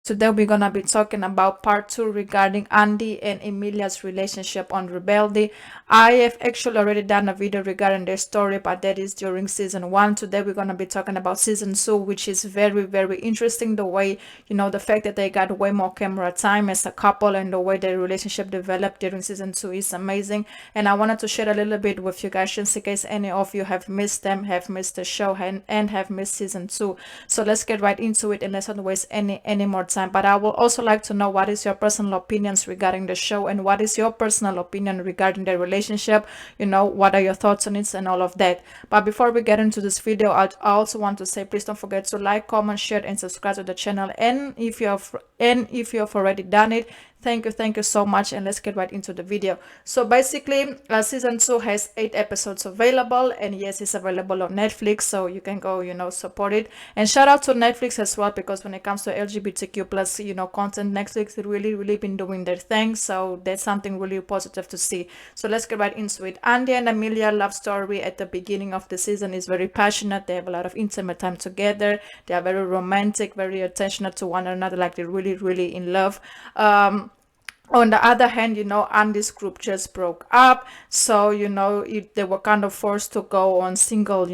Today we're gonna be talking about part 2 regarding Andi and Emilia's relationship on Rebelde. I have actually already done a video regarding their story, but that is during season 1. Today we're gonna be talking about season 2, which is very, very interesting. The way, the fact that they got way more camera time as a couple and the way their relationship developed during season 2 is amazing. And I wanted to share a little bit with you guys just in case any of you have missed them, have missed the show, and have missed season 2. So let's get right into it and let's not waste any more time. But I will also like to know what is your personal opinions regarding the show and what is your personal opinion regarding the relationship. What are your thoughts on it and all of that. But before we get into this video, I also want to say please don't forget to like, comment, share, and subscribe to the channel. And if you have already done it, thank you so much, and let's get right into the video. So basically, season 2 has 8 episodes available, and yes, it's available on Netflix, so you can go support it. And shout out to Netflix as well, because when it comes to LGBTQ plus content, Netflix really been doing their thing, so that's something really positive to see. So let's get right into it. Andi and Emilia love story at the beginning of the season is very passionate. They have a lot of intimate time together. They are very romantic, very attentionate to one another, like they're really in love. On the other hand, Andy's group just broke up, so they were kind of forced to go on single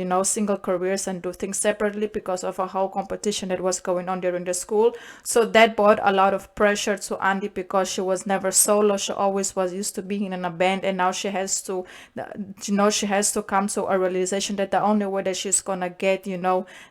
careers and do things separately because of a whole competition that was going on during the school. So that brought a lot of pressure to Andy because she was never solo. She always was used to being in a band, and now she has to come to a realization that the only way that she's gonna get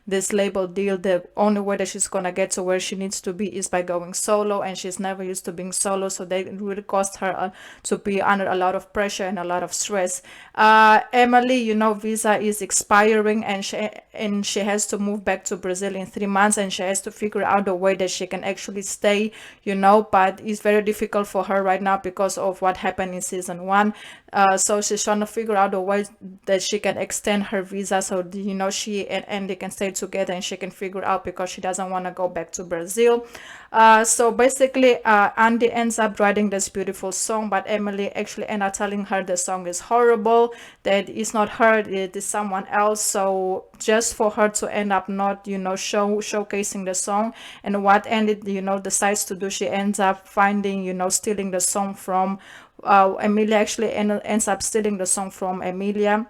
this label deal, the only way that she's gonna get to where she needs to be is by going solo, and she's never used to being solo. So they really caused her to be under a lot of pressure and a lot of stress. Emily, visa is expiring, and she has to move back to Brazil in 3 months, and she has to figure out a way that she can actually stay, but it's very difficult for her right now because of what happened in season 1. So she's trying to figure out a way that she can extend her visa, so she and Andy can stay together, and she can figure out because she doesn't want to go back to Brazil. So basically, Andy ends up writing this beautiful song, but Emily actually ends up telling her the song is horrible, that it's not her, it is someone else. So just for her to end up not showcasing the song, and what Andy decides to do, she ends up finding stealing the song from Emilia. Actually ends up stealing the song from Emilia,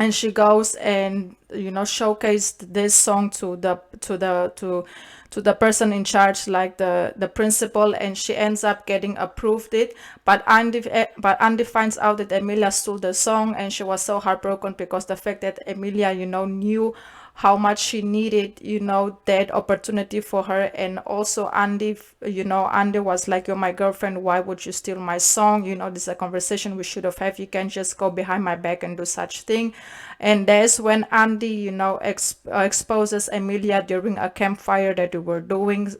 and she goes and showcased this song to the person in charge, like the principal, and she ends up getting approved it. But Andy finds out that Emilia stole the song, and she was so heartbroken because the fact that Emilia knew how much she needed that opportunity for her. And also Andy was like, you're my girlfriend, why would you steal my song? This is a conversation we should have had. You can't just go behind my back and do such thing. And that's when Andy exposes Emilia during a campfire that we were doing.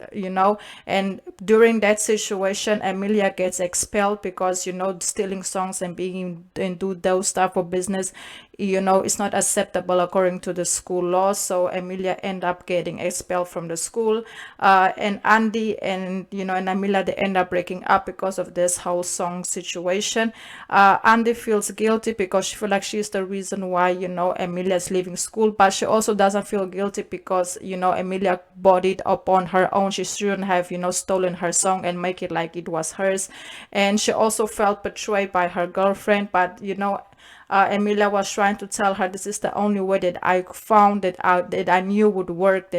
And during that situation, Emilia gets expelled because stealing songs and being and do those type of business, it's not acceptable according to the school law. So Emilia end up getting expelled from the school. And Andy and and Emilia, they end up breaking up because of this whole song situation. Andy feels guilty because she feels like she's the reason why Emilia's leaving school, but she also doesn't feel guilty because Emilia bought it upon her own. She shouldn't have stolen her song and make it like it was hers. And she also felt betrayed by her girlfriend, but Emilia was trying to tell her, this is the only way that I found that I knew would work,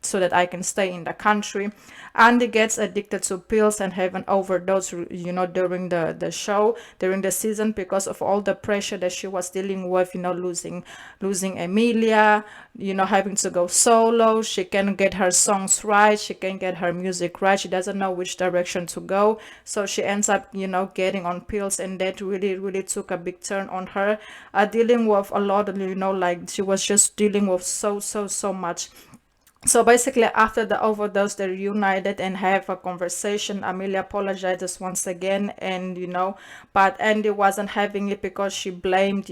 so that I can stay in the country. Andy gets addicted to pills and have an overdose, during the show, during the season, because of all the pressure that she was dealing with, losing Emilia, having to go solo. She can get her songs right, she can get her music right, she doesn't know which direction to go. So she ends up, getting on pills, and that really took a big turn on her, dealing with a lot of, like she was just dealing with so much. So basically, after the overdose, they reunited and have a conversation. Amelia apologizes once again, and but Andy wasn't having it because she blamed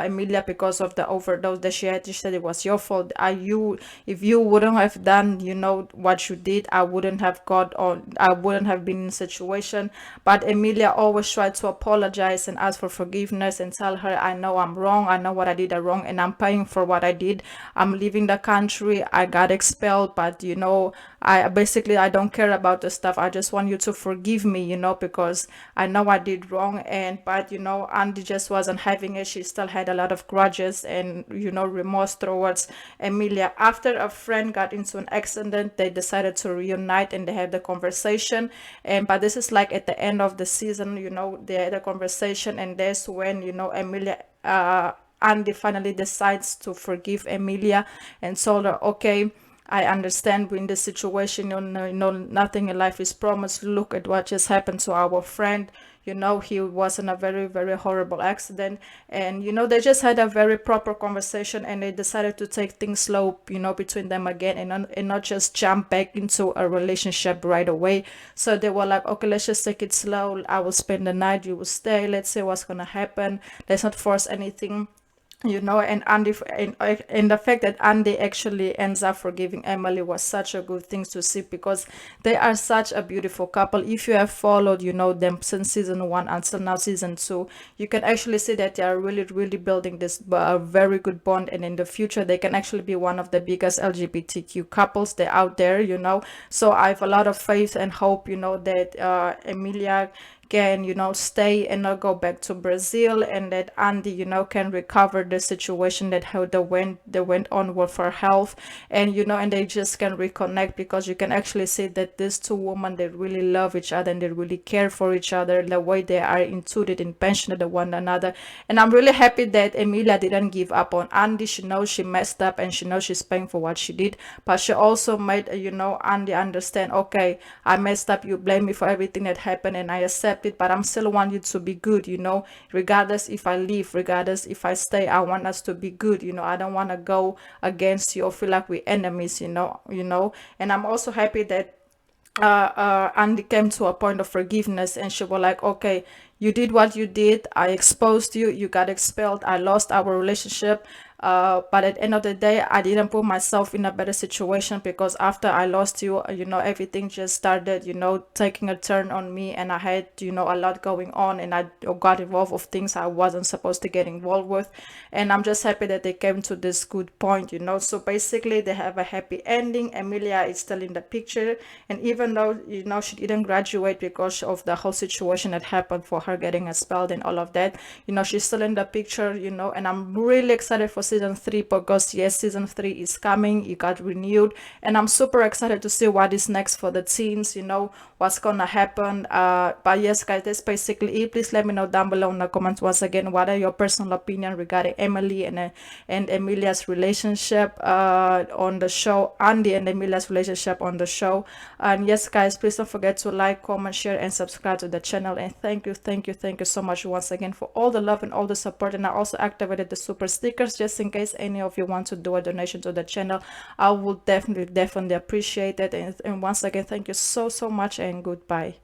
Emilia because of the overdose that she had. She said it was your fault. If you wouldn't have done, what you did, I wouldn't have got on. I wouldn't have been in a situation. But Emilia always tried to apologize and ask for forgiveness and tell her, I know I'm wrong. I know what I did wrong, and I'm paying for what I did. I'm leaving the country. I got expelled, but I don't care about the stuff. I just want you to forgive me, because I know I did wrong. But Andi just wasn't having it. She still had a lot of grudges and remorse towards Emilia. After a friend got into an accident, they decided to reunite and they had the conversation. But this is like at the end of the season, they had a conversation, and that's when Emilia Andi finally decides to forgive Emilia and told her, okay, I understand we're in this situation. Nothing in life is promised. Look at what just happened to our friend. He was in a very, very horrible accident. And, they just had a very proper conversation, and they decided to take things slow, between them again, and not just jump back into a relationship right away. So they were like, okay, let's just take it slow. I will spend the night. You will stay. Let's see what's going to happen. Let's not force anything. And and the fact that Andi actually ends up forgiving Emily was such a good thing to see, because they are such a beautiful couple. If you have followed, them since season 1 until now season 2, you can actually see that they are really, really building this very good bond, and in the future they can actually be one of the biggest LGBTQ couples that out there. So I have a lot of faith and hope, that Emilia can stay and not go back to Brazil, and that Andi can recover the situation that how they went on with her health, and and they just can reconnect, because you can actually see that these two women, they really love each other and they really care for each other, the way they are intuited and passionate of one another. And I'm really happy that Emilia didn't give up on Andi. She knows she messed up, and she knows she's paying for what she did, but she also made Andi understand, okay, I messed up, you blame me for everything that happened, and I accept it, but I'm still want you to be good, regardless if I leave, regardless if I stay, I want us to be good. I don't want to go against you or feel like we're enemies, and I'm also happy that Andi came to a point of forgiveness, and she was like, okay, you did what you did, I exposed you, you got expelled, I lost our relationship, but at the end of the day, I didn't put myself in a better situation, because after I lost you, everything just started, taking a turn on me, and I had, a lot going on, and I got involved with things I wasn't supposed to get involved with. And I'm just happy that they came to this good point, so basically they have a happy ending. Emilia is still in the picture, and even though, she didn't graduate because of the whole situation that happened for her getting expelled and all of that, she's still in the picture, and I'm really excited for season 3, because yes, season 3 is coming. It got renewed, and I'm super excited to see what is next for the teens, what's gonna happen. But yes, guys, that's basically it. Please let me know down below in the comments once again, what are your personal opinion regarding Emily and Emilia's relationship on the show, Andi and Emilia's relationship on the show. And yes, guys, please don't forget to like, comment, share, and subscribe to the channel. And thank you so much once again for all the love and all the support. And I also activated the super stickers, just in case any of you want to do a donation to the channel. I will definitely appreciate it. And once again, thank you so much, and goodbye.